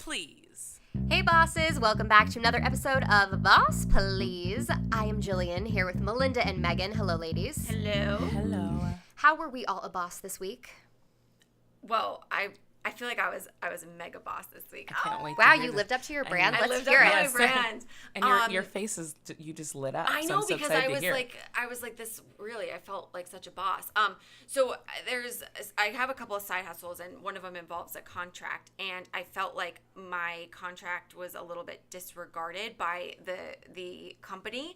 Please. Hey bosses, welcome back to another episode of Boss Please. I am Jillian here with Malynda and Meghan. Hello ladies. Hello. Hello. How were we all a boss this week? Well, I feel like I was a mega boss this week. I can't wait. Wow, to hear you this. lived up to your brand. I Let's lived hear up to it. my brand. And your face is, you just lit up. I so know, I'm so because excited I to was hear. like this. Really, I felt like such a boss. So I have a couple of side hustles, and one of them involves a contract, and I felt like my contract was a little bit disregarded by the company,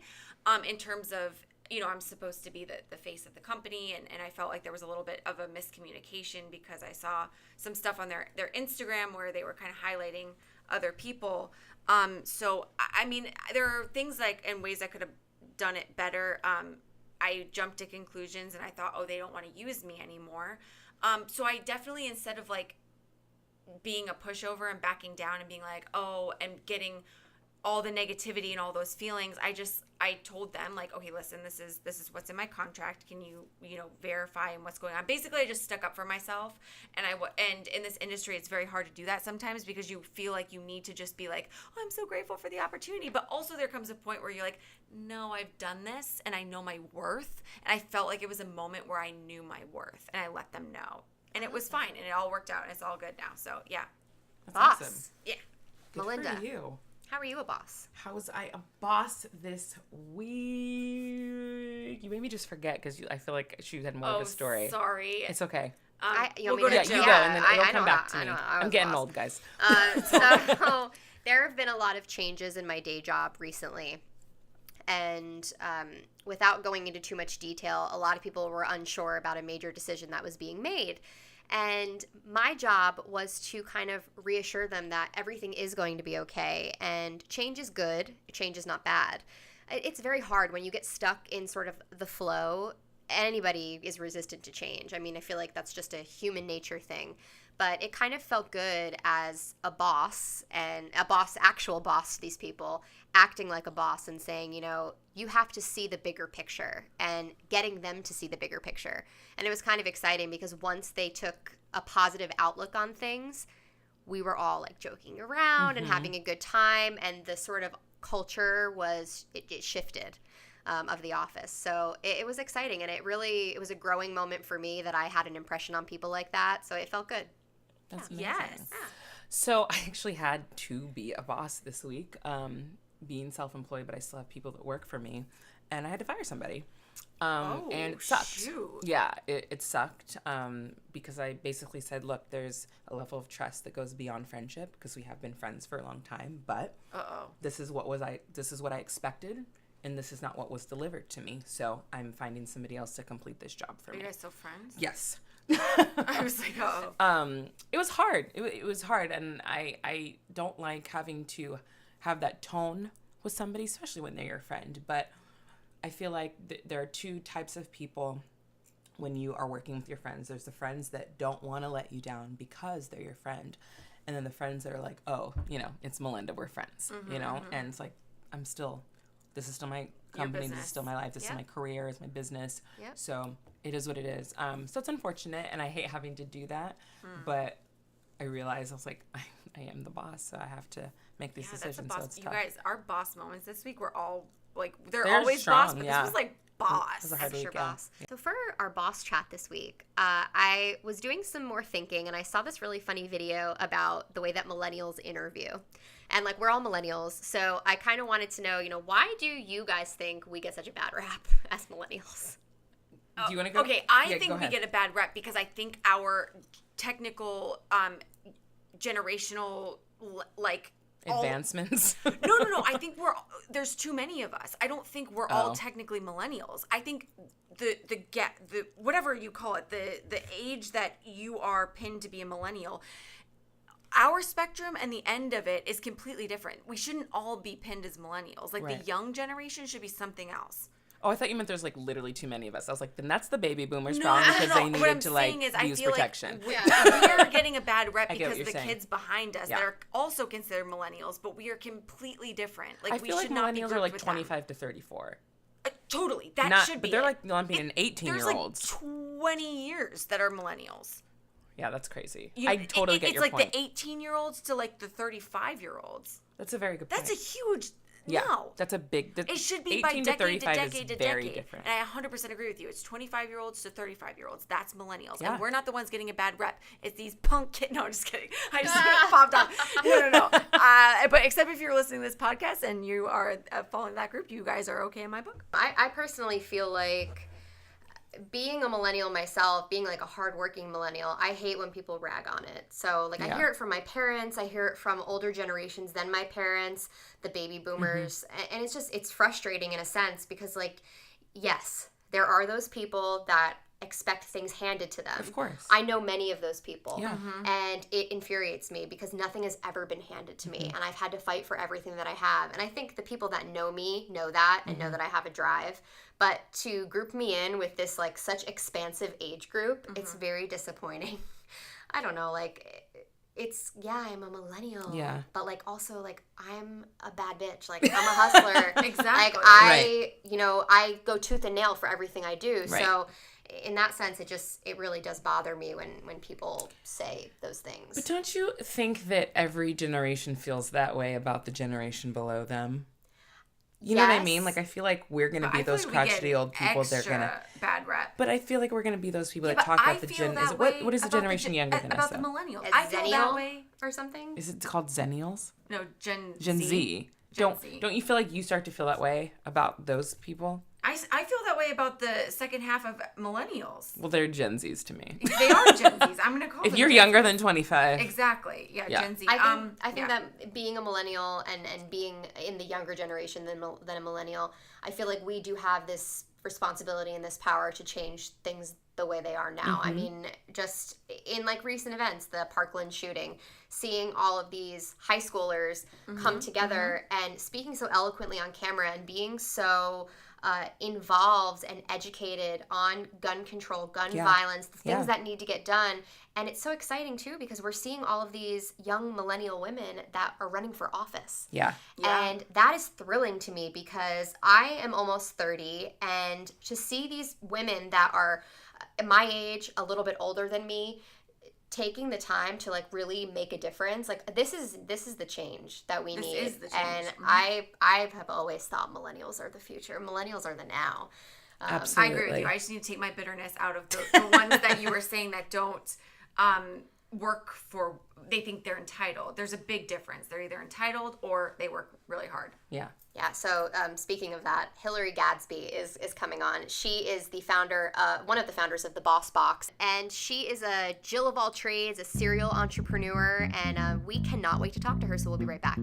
in terms of, you know, I'm supposed to be the face of the company, and I felt like there was a little bit of a miscommunication because I saw some stuff on their Instagram where they were kind of highlighting other people. So, I mean, there are things like, and ways I could have done it better. I jumped to conclusions and I thought, oh, they don't want to use me anymore. So I definitely, instead of like being a pushover and backing down and being like, oh, and getting all the negativity and all those feelings, I told them, like, okay, listen, this is what's in my contract. Can you verify and what's going on? Basically, I just stuck up for myself, and in this industry, it's very hard to do that sometimes because you feel like you need to just be like, oh, I'm so grateful for the opportunity, but also there comes a point where you're like, no, I've done this and I know my worth, and I felt like it was a moment where I knew my worth, and I let them know, and it was fine, and it all worked out, and it's all good now. So yeah, That's Boss. awesome. yeah. Good Malynda. for you. How are you a boss? How was I a boss this week? You made me just forget because I feel like she had more of a story. Sorry. It's okay. You want we'll me go to to You Jill. go, and then it'll I come know back how- to me. I know how I was I'm getting boss. old, guys. So there have been a lot of changes in my day job recently. And without going into too much detail, a lot of people were unsure about a major decision that was being made. And my job was to kind of reassure them that everything is going to be okay and change is good, change is not bad. It's very hard when you get stuck in sort of the flow. Anybody is resistant to change. I mean, I feel like that's just a human nature thing. But it kind of felt good as a boss, and a boss, actual boss to these people, acting like a boss and saying, you know, you have to see the bigger picture and getting them to see the bigger picture. And it was kind of exciting because once they took a positive outlook on things, we were all like joking around and having a good time, and the sort of culture was, it shifted. Of the office. So it was exciting, and it was a growing moment for me that I had an impression on people like that. So it felt good. That's amazing. Yes. So I actually had to be a boss this week, being self-employed, but I still have people that work for me, and I had to fire somebody. And it sucked. Shoot. Yeah, it sucked because I basically said, look, there's a level of trust that goes beyond friendship because we have been friends for a long time, but this is what I expected, and this is not what was delivered to me. So I'm finding somebody else to complete this job for me. Are you guys still friends? Yes. I was like, oh. It was hard. It was hard, and I don't like having to have that tone with somebody, especially when they're your friend. But I feel like there are two types of people when you are working with your friends. There's the friends that don't want to let you down because they're your friend, and then the friends that are like, oh, it's Malynda, we're friends, and it's like, this is still my company, this is still my life, this is my career, it's my business. Yep. So it is what it is. So it's unfortunate, and I hate having to do that, but I realized I was like, I am the boss, so I have to make these decisions. So it's you tough. guys, our boss moments this week were all like, they're always strong, boss, but yeah. this was like boss. It was a hard Extra week, yeah. boss. So for our boss chat this week, I was doing some more thinking, and I saw this really funny video about the way that millennials interview. And like, we're all millennials, so I kind of wanted to know, why do you guys think we get such a bad rap as millennials? Do you want to go? Okay, I think we get a bad rep because I think our technical, generational, like, Advancements. No. I think there's too many of us. I don't think we're all technically millennials. I think the whatever you call it, the age that you are pinned to be a millennial, our spectrum and the end of it is completely different. We shouldn't all be pinned as millennials. Like, Right. the young generation should be something else. Oh, I thought you meant there's like literally too many of us. I was like, then that's the baby boomers problem because they What needed I'm to like saying is, I use feel protection. like we're getting a bad rep I get what because you're the saying. kids behind us that are also considered millennials, but we are completely different. Like, I we feel like should not be millennials are grouped like with 25 to 34. Totally, that should be. But they're it. like lumping in 18-year-olds. There's like 20 years that are millennials. Yeah, that's crazy. I totally get your point. It's point. like the 18-year-olds to like the 35-year-olds. That's a very good point. That's a huge Yeah, no. that's a big. It should be 18 by to decade 35 to decade is to very decade. different. And I 100% agree with you. It's 25-year-olds to 35-year-olds. That's millennials. Yeah. And we're not the ones getting a bad rep. It's these punk kids. No, I'm just kidding. I just popped off. No. But except if you're listening to this podcast and you are following that group, you guys are okay in my book. I personally feel like being a millennial myself, being like a hardworking millennial, I hate when people rag on it. So like I hear it from my parents, I hear it from older generations than my parents, the baby boomers, and it's frustrating in a sense because like, yes, there are those people that expect things handed to them. Of course. I know many of those people. Yeah. And it infuriates me because nothing has ever been handed to me and I've had to fight for everything that I have. And I think the people that know me know that and know that I have a drive. But to group me in with this like such expansive age group, it's very disappointing. I don't know, like I'm a millennial. Yeah. But like also like I'm a bad bitch. Like I'm a hustler. Exactly. Like I go tooth and nail for everything I do. Right. So in that sense, it really does bother me when people say those things. But don't you think that every generation feels that way about the generation below them? You know what I mean? Like, I feel like we're going to be those crotchety old people. They're going to bad rep. But I feel like we're going to be those people that talk about the gen. What is the generation younger than us? About the millennials. A I feel Zennial that way. or something. Is it called Zennials? No, Gen Z. Gen Z. Don't you feel like you start to feel that way about those people? I feel that way about the second half of millennials. Well, they're Gen Zs to me. They are Gen Zs. I'm going to call them If you're Gen younger Zs. than 25. Exactly. Yeah, Gen Z. I think that being a millennial and being in the younger generation than a millennial, I feel like we do have this responsibility and this power to change things the way they are now. I mean, just in like recent events, the Parkland shooting, seeing all of these high schoolers come together and speaking so eloquently on camera and being so involved and educated on gun control, gun violence, the things that need to get done. And it's so exciting too because we're seeing all of these young millennial women that are running for office. Yeah. And that is thrilling to me because I am almost 30 and to see these women that are my age, a little bit older than me, taking the time to like really make a difference, like this is the change that we need. This is the change. And I have always thought millennials are the future. Millennials are the now. Absolutely. I agree with you. I just need to take my bitterness out of the ones that you were saying that don't work for, they think they're entitled. There's a big difference. They're either entitled or they work really hard. Yeah. Yeah, so speaking of that, Hillary Gadsby is coming on. She is the founder, one of the founders of the Boss Box, and she is a Jill of all trades, a serial entrepreneur, and we cannot wait to talk to her, so we'll be right back.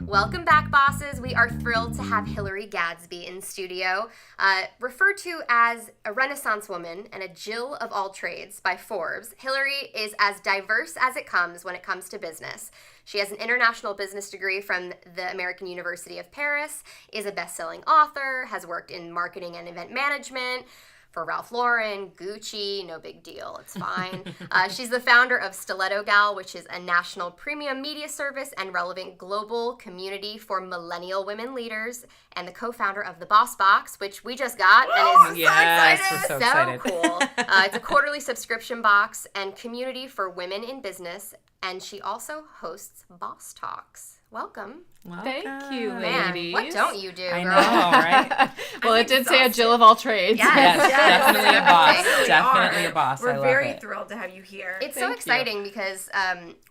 Welcome back, bosses. We are thrilled to have Hillary Gadsby in studio. Referred to as a Renaissance woman and a Jill of all trades by Forbes, Hillary is as diverse as it comes when it comes to business. She has an international business degree from the American University of Paris, is a best-selling author, has worked in marketing and event management, for Ralph Lauren, Gucci, no big deal, it's fine. She's the founder of Stiletto Gal, which is a national premium media service and relevant global community for millennial women leaders, and the co-founder of the Boss Box, which we just got, and is Yes, we're so excited. cool. It's a quarterly subscription box and community for women in business, and she also hosts Boss Talks. Welcome. Thank you, Man, ladies. what don't you do, girl? I know, right? Well, it did say a Jill of all trades. Yes, definitely a boss. Definitely Definitely a boss. I We're love very it. thrilled to have you here. It's so Thank you. exciting because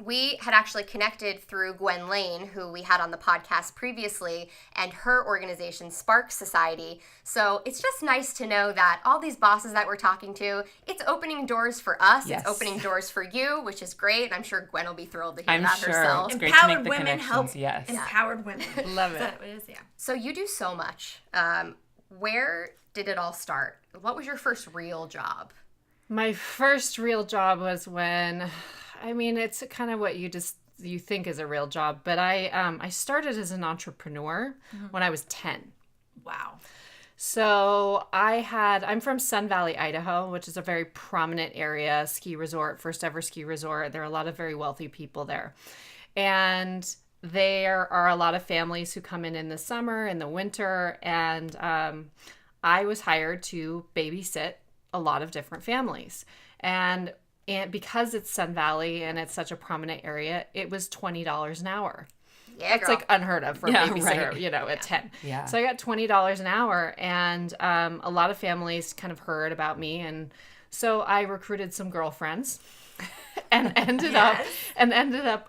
we had actually connected through Gwen Lane, who we had on the podcast previously, and her organization, Spark Society. So it's just nice to know that all these bosses that we're talking to, it's opening doors for us. Yes. It's opening doors for you, which is great. I'm sure Gwen will be thrilled to hear I'm that sure. herself. It's great to make Empowered the women connections. help Yes. empowered women. Love Is it. that what it is? Yeah. So you do so much. Where did it all start? What was your first real job? My first real job was when, I mean, it's kind of what you think is a real job, but I started as an entrepreneur when I was 10. Wow. So I'm from Sun Valley, Idaho, which is a very prominent area, ski resort, first ever ski resort. There are a lot of very wealthy people there. And there are a lot of families who come in the summer, in the winter, and I was hired to babysit a lot of different families. And because it's Sun Valley and it's such a prominent area, it was $20 an hour. Yeah, That's girl. like unheard of for a babysitter, right. at 10. Yeah. So I got $20 an hour, and a lot of families kind of heard about me, and so I recruited some girlfriends and ended up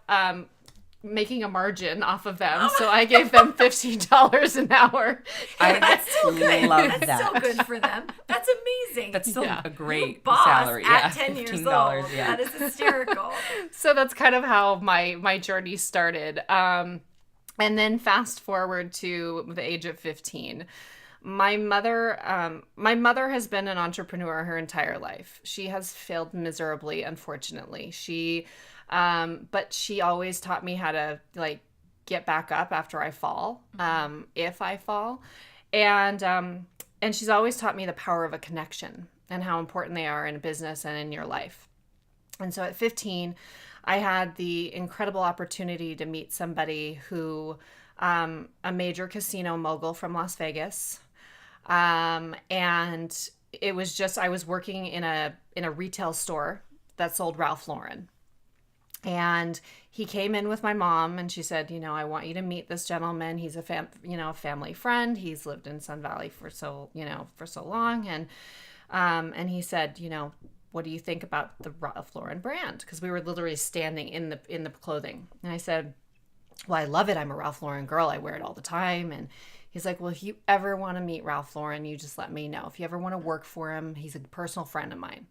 making a margin off of them. So I gave them $15 an hour. That's so good. love That's that. so good for them. That's amazing. That's still Yeah. a great Boss salary. at 10 years $15, old. yeah. That is hysterical. So that's kind of how my journey started. And then fast forward to the age of 15. My mother has been an entrepreneur her entire life. She has failed miserably, unfortunately. But she always taught me how to like get back up after I fall, if I fall, and she's always taught me the power of a connection and how important they are in business and in your life. And so at 15, I had the incredible opportunity to meet somebody who, a major casino mogul from Las Vegas. And it was just, I was working in a retail store that sold Ralph Lauren. And he came in with my mom and she said, I want you to meet this gentleman. He's a family friend. He's lived in Sun Valley for so long. And he said, what do you think about the Ralph Lauren brand? Because we were literally standing in the clothing. And I said, well, I love it. I'm a Ralph Lauren girl. I wear it all the time. And he's like, well, if you ever want to meet Ralph Lauren, you just let me know. If you ever want to work for him, he's a personal friend of mine.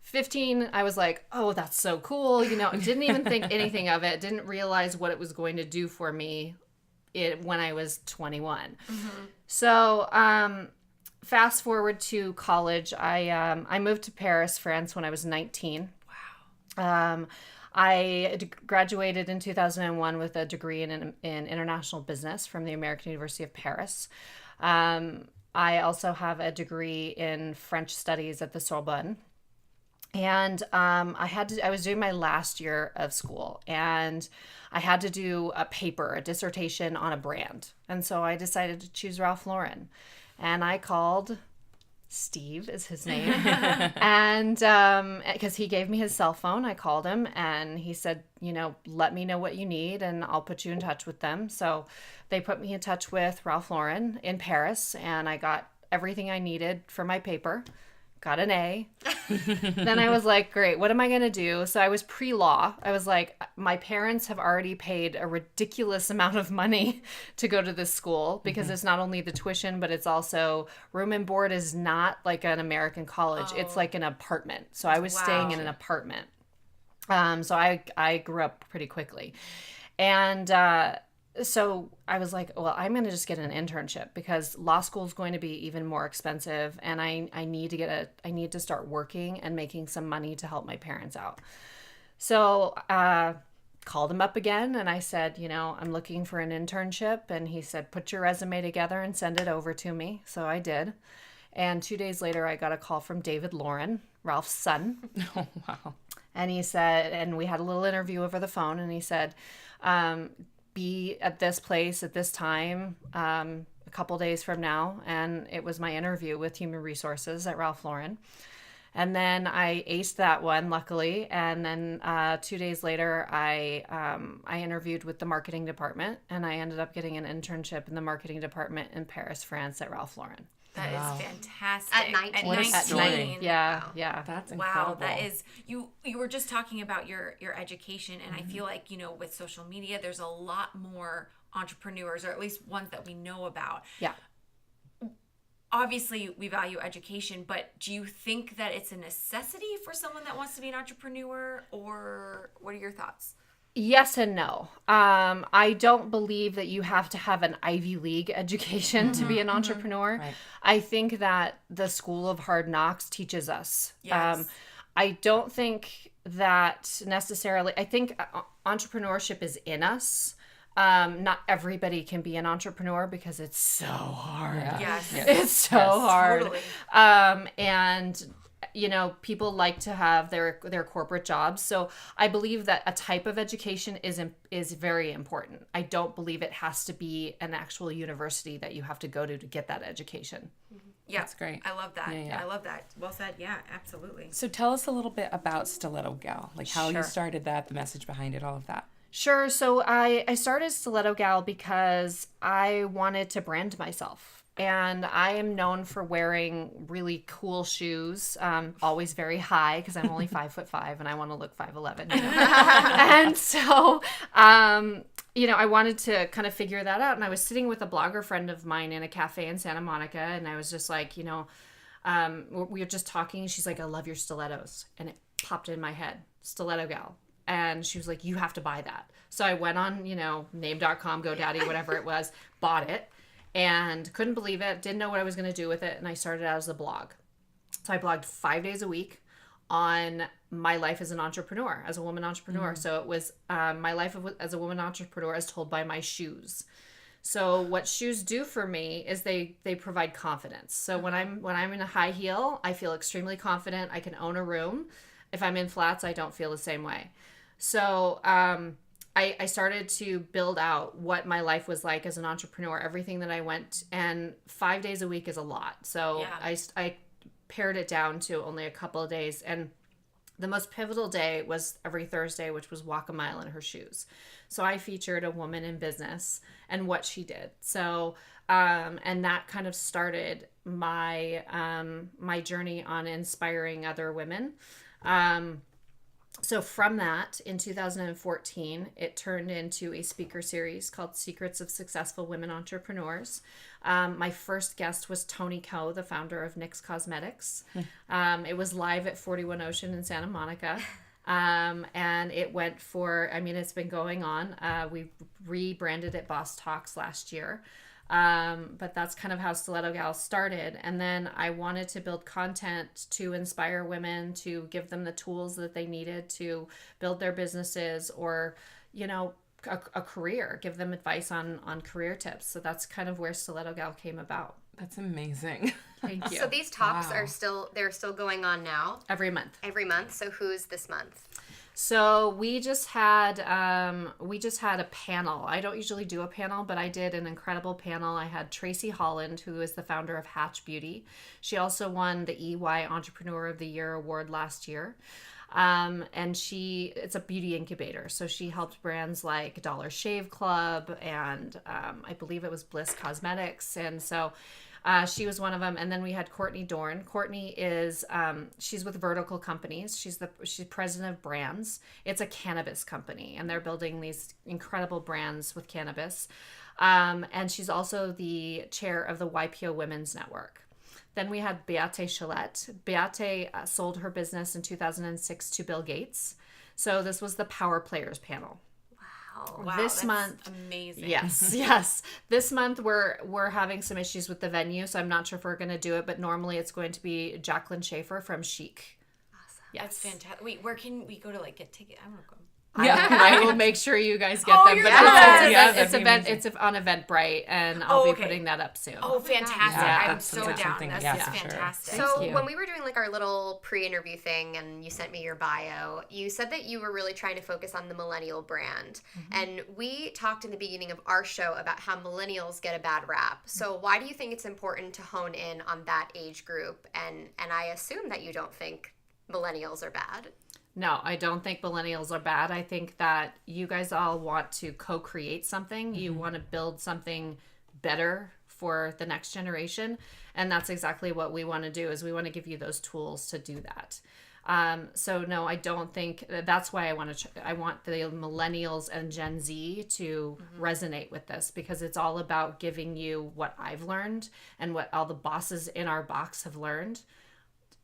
15, I was like, oh, that's so cool. Didn't even think anything of it. Didn't realize what it was going to do for me when I was 21. Mm-hmm. So fast forward to college. I moved to Paris, France when I was 19. Wow. I graduated in 2001 with a degree in international business from the American University of Paris. I also have a degree in French studies at the Sorbonne. And I was doing my last year of school, and I had to do a dissertation on a brand. And so I decided to choose Ralph Lauren. And I called, Steve is his name, and because he gave me his cell phone, I called him and he said, let me know what you need and I'll put you in touch with them. So they put me in touch with Ralph Lauren in Paris, and I got everything I needed for my paper. Got an A. Then I was like, great, what am I going to do? So I was pre-law. I was like, my parents have already paid a ridiculous amount of money to go to this school because it's not only the tuition, but it's also room and board is not like an American college. Oh. It's like an apartment. So I was staying in an apartment. So I grew up pretty quickly. And so I was like, well, I'm going to just get an internship because law school is going to be even more expensive. And I need to start working and making some money to help my parents out. So, called him up again and I said, I'm looking for an internship. And he said, put your resume together and send it over to me. So I did. And 2 days later, I got a call from David Lauren, Ralph's son. Oh, wow. And he said, and we had a little interview over the phone, and he said, be at this place at this time a couple days from now. And it was my interview with Human Resources at Ralph Lauren. And then I aced that one, luckily. And then 2 days later, I interviewed with the marketing department, and I ended up getting an internship in the marketing department in Paris, France at Ralph Lauren. That is fantastic. At 19. At What a 19. story. Yeah, Wow. yeah. That's incredible. Wow, that is, you were just talking about your education, and I feel like, with social media, there's a lot more entrepreneurs, or at least ones that we know about. Yeah. Obviously, we value education, but do you think that it's a necessity for someone that wants to be an entrepreneur, or what are your thoughts? Yes and no. I don't believe that you have to have an Ivy League education to be an entrepreneur. Right. I think that the School of Hard Knocks teaches us. Yes. I don't think that necessarily, I think entrepreneurship is in us. Not everybody can be an entrepreneur because it's so hard. Yeah. Yes. It's so hard. Totally. And people like to have their corporate jobs. So I believe that a type of education is very important. I don't believe it has to be an actual university that you have to go to get that education. Yeah, That's great. I love that. Yeah. I love that. Well said. Yeah, absolutely. So tell us a little bit about Stiletto Gal, like how you Sure. started that, the message behind it, all of that. Sure. So I started Stiletto Gal because I wanted to brand myself. And I am known for wearing really cool shoes, always very high because I'm only 5'5" and I want to look 5'11". And so, I wanted to kind of figure that out. And I was sitting with a blogger friend of mine in a cafe in Santa Monica, and I was just like, we were just talking. She's like, I love your stilettos, and it popped in my head, Stiletto Gal. And she was like, you have to buy that. So I went on, name.com, GoDaddy, whatever it was, bought it. And couldn't believe it, didn't know what I was going to do with it, and I started out as a blog. So I blogged 5 days a week on my life as an entrepreneur, as a woman entrepreneur. So it was my life as a woman entrepreneur as told by my shoes. So what shoes do for me is they provide confidence. So when I'm in a high heel, I feel extremely confident. I can own a room. If I'm in flats, I don't feel the same way. So I started to build out what my life was like as an entrepreneur, everything that I went, and 5 days a week is a lot. So Yeah. I pared it down to only a couple of days. And the most pivotal day was every Thursday, which was walk a mile in her shoes. So I featured a woman in business and what she did. So, and that kind of started my, my journey on inspiring other women. So from that, in 2014, it turned into a speaker series called Secrets of Successful Women Entrepreneurs. My first guest was Tony Ko, the founder of NYX Cosmetics. It was live at 41 Ocean in Santa Monica. And it went it's been going on. We rebranded it Boss Talks last year. But that's kind of how Stiletto Gal started. And then I wanted to build content to inspire women, to give them the tools that they needed to build their businesses or, a career, give them advice on career tips. So that's kind of where Stiletto Gal came about. That's amazing. Thank you. So these talks Wow. are still going on now Every month. every month. So who's this month? So we just had a panel. I don't usually do a panel, but I did an incredible panel. I had Tracy Holland, who is the founder of Hatch Beauty. She also won the EY Entrepreneur of the Year award last year. And it's a beauty incubator. So she helped brands like Dollar Shave Club and I believe it was Bliss Cosmetics. And so she was one of them. And then we had Courtney Dorn. Courtney is, she's with Vertical Companies. She's president of brands. It's a cannabis company, and they're building these incredible brands with cannabis. And she's also the chair of the YPO Women's Network. Then we had Beate Chalette. Beate sold her business in 2006 to Bill Gates. So this was the Power Players panel. Wow, This that's month, amazing. Yes. This month we're having some issues with the venue, so I'm not sure if we're going to do it. But normally it's going to be Jacqueline Schaefer from Chic. Awesome. Yes, That's fantastic. Wait, where can we go to get tickets? I'm gonna go. I will make sure you guys get Oh, them. you're But gonna do that. it's on Eventbrite, and I'll be putting that up soon. Oh, fantastic! Yeah, I'm that so sounds like down. something- That's yeah, just for sure. fantastic. So you. when we were doing our little pre-interview thing and you sent me your bio, you said that you were really trying to focus on the millennial brand. And we talked in the beginning of our show about how millennials get a bad rap. So why do you think it's important to hone in on that age group? And I assume that you don't think millennials are bad. No, I don't think millennials are bad. I think that you guys all want to co-create something. You want to build something better for the next generation. And that's exactly what we want to do, is we want to give you those tools to do that. So no, I don't think that's why I want the millennials and Gen Z to resonate with this, because it's all about giving you what I've learned and what all the bosses in our box have learned.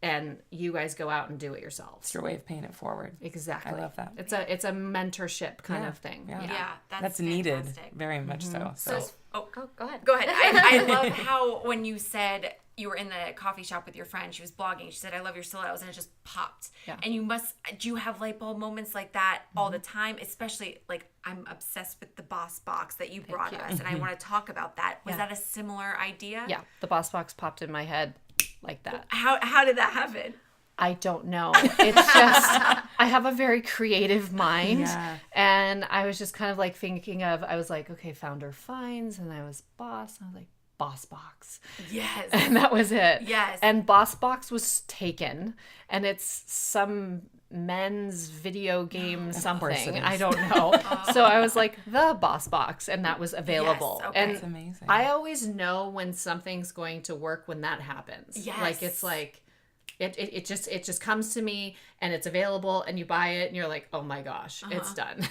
And you guys go out and do it yourselves. It's your way of paying it forward. Exactly. I love that. It's a mentorship kind of thing. Yeah, That's fantastic. needed, very much so. So Go ahead. Go ahead. I love how when you said you were in the coffee shop with your friend, she was blogging. She said, "I love your stilettos," and it just popped. Yeah. And do you have light bulb moments like that all the time? Especially I'm obsessed with the Boss Box that you brought us, and I want to talk about that. Was that a similar idea? Yeah, the Boss Box popped in my head like that. How did that happen? I don't know. It's just, I have a very creative mind. Yeah. And I was just kind of thinking I was like, okay, founder finds, and I was boss. And I was like, Boss Box. Yes. And that was it. Yes. And Boss Box was taken, and it's some men's video game something. I don't know. So I was like, the Boss Box, and that was available. Yes, okay. And That's amazing. I always know when something's going to work when that happens. Yes. Like it's like it just comes to me and it's available and you buy it and you're like, oh my gosh, it's done.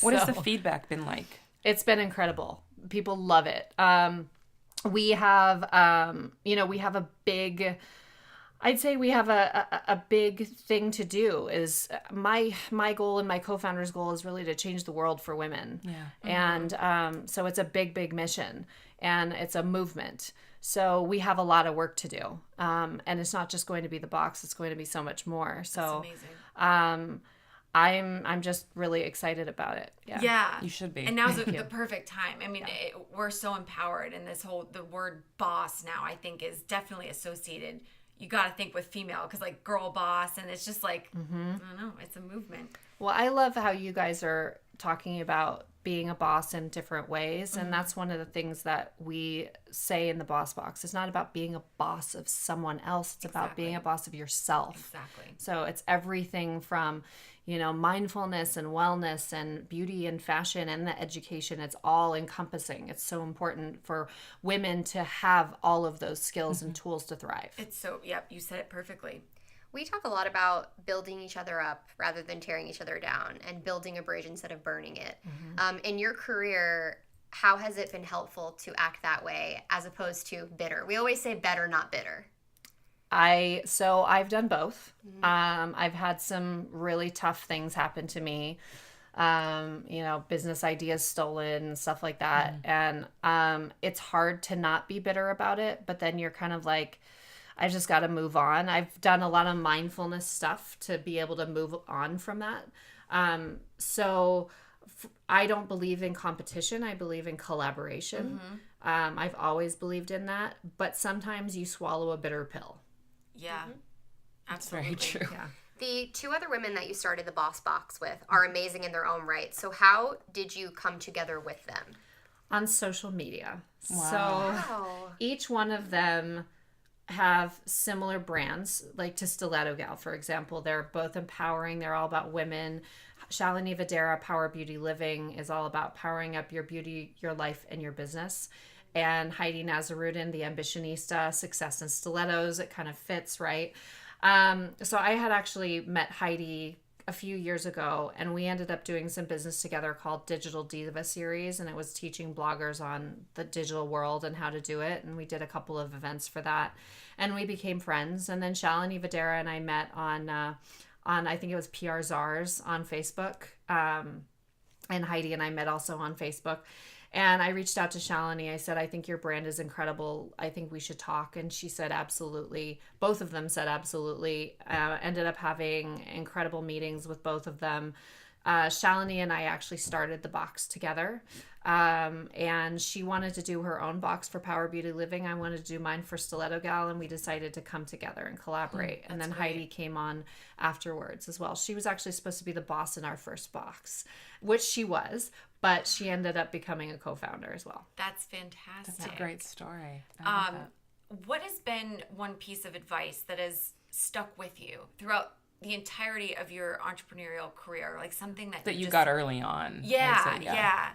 What has So- the feedback been like? It's been incredible. People love it. We have, we have a big, I'd say we have a big thing to do is my goal and my co-founder's goal is really to change the world for women. Yeah. And so it's a big mission and it's a movement. So we have a lot of work to do. And it's not just going to be the box, it's going to be so much more. So Amazing. I'm just really excited about it. Yeah. Yeah. You should be. And now's the perfect time. I mean, we're so empowered, and the word boss now, I think, is definitely associated. You got to think with female, because like girl boss, and it's just like, I don't know, it's a movement. Well, I love how you guys are talking about being a boss in different ways. And that's one of the things that we say in the Boss Box. It's not about being a boss of someone else. It's about being a boss of yourself. Exactly. So it's everything from, mindfulness and wellness and beauty and fashion and the education. It's all encompassing. It's so important for women to have all of those skills and tools to thrive. It's so, yep, you said it perfectly. We talk a lot about building each other up rather than tearing each other down, and building a bridge instead of burning it. In your career, how has it been helpful to act that way as opposed to bitter? We always say better, not bitter. So I've done both. I've had some really tough things happen to me. Business ideas stolen and stuff like that. And it's hard to not be bitter about it, but then you're kind of like, I just got to move on. I've done a lot of mindfulness stuff to be able to move on from that. I don't believe in competition. I believe in collaboration. I've always believed in that, but sometimes you swallow a bitter pill. Yeah. That's Absolutely. very true. Yeah. The two other women that you started the Boss Box with are amazing in their own right. So how did you come together with them? On social media. Wow. So Oh. each one of them have similar brands, like to Stiletto Gal, for example. They're both empowering. They're all about women. Shalini Vadera, Power Beauty Living, is all about powering up your beauty, your life, and your business. And Heidi Nazarudin, the Ambitionista, Success in Stilettos. It kind of fits, right? So I had actually met Heidi a few years ago, and we ended up doing some business together called Digital Diva Series, and it was teaching bloggers on the digital world and how to do it. And we did a couple of events for that, and we became friends. And then Shalini Vadera and I met on I think it was PR Czars on Facebook, and Heidi and I met also on Facebook. And I reached out to Shalini. I said, I think your brand is incredible. I think we should talk. And she said, absolutely. Both of them said, absolutely. Ended up having incredible meetings with both of them. Shalini and I actually started the box together. And she wanted to do her own box for Power Beauty Living. I wanted to do mine for Stiletto Gal. And we decided to come together and collaborate. And then Heidi came on afterwards as well. She was actually supposed to be the boss in our first box, which she was. But she ended up becoming a co-founder as well. That's fantastic. That's a great story. I love that. What has been one piece of advice that has stuck with you throughout the entirety of your entrepreneurial career? Like something that You just got early on. I'd Yeah, say, yeah.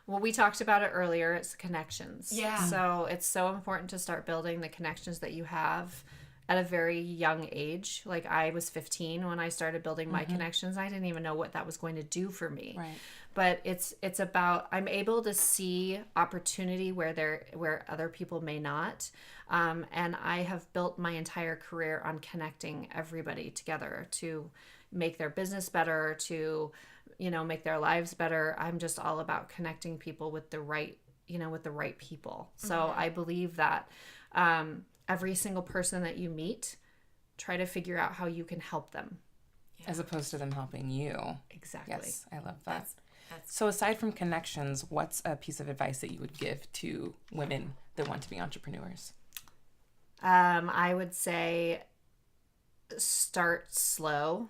Well, we talked about it earlier. It's connections. Yeah. So it's so important to start building the connections that you have at a very young age. Like I was 15 when I started building my connections. I didn't even know what that was going to do for me. Right. But it's about, I'm able to see opportunity where other people may not. And I have built my entire career on connecting everybody together to make their business better, to make their lives better. I'm just all about connecting people with the right people. So I believe that every single person that you meet, try to figure out how you can help them. As opposed to them helping you. Exactly. Yes, I love that. That's So aside from connections, what's a piece of advice that you would give to women that want to be entrepreneurs? I would say start slow.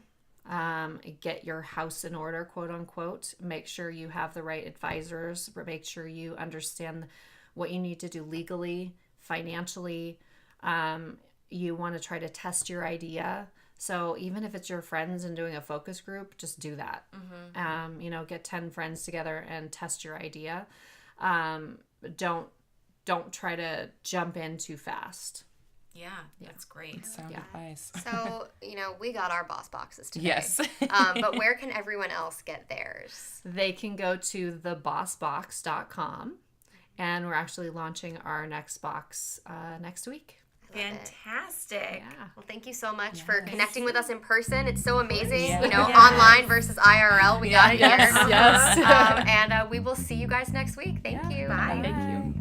Get your house in order, quote unquote. Make sure you have the right advisors. Make sure you understand what you need to do legally, financially. You want to try to test your idea. So even if it's your friends and doing a focus group, just do that. Get 10 friends together and test your idea. Don't try to jump in too fast. Yeah, that's great. Sound advice. So, we got our boss boxes today. Yes. But where can everyone else get theirs? They can go to thebossbox.com, and we're actually launching our next box next week. Fantastic. Yeah. Well, thank you so much for connecting with us in person. It's so amazing, Yes. Online versus IRL. We got it here. Yes. And we will see you guys next week. Thank you. Bye. Thank you.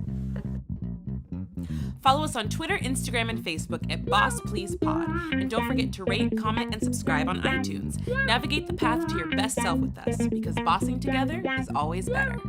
Follow us on Twitter, Instagram, and Facebook at Boss Please Pod. And don't forget to rate, comment, and subscribe on iTunes. Navigate the path to your best self with us, because bossing together is always better.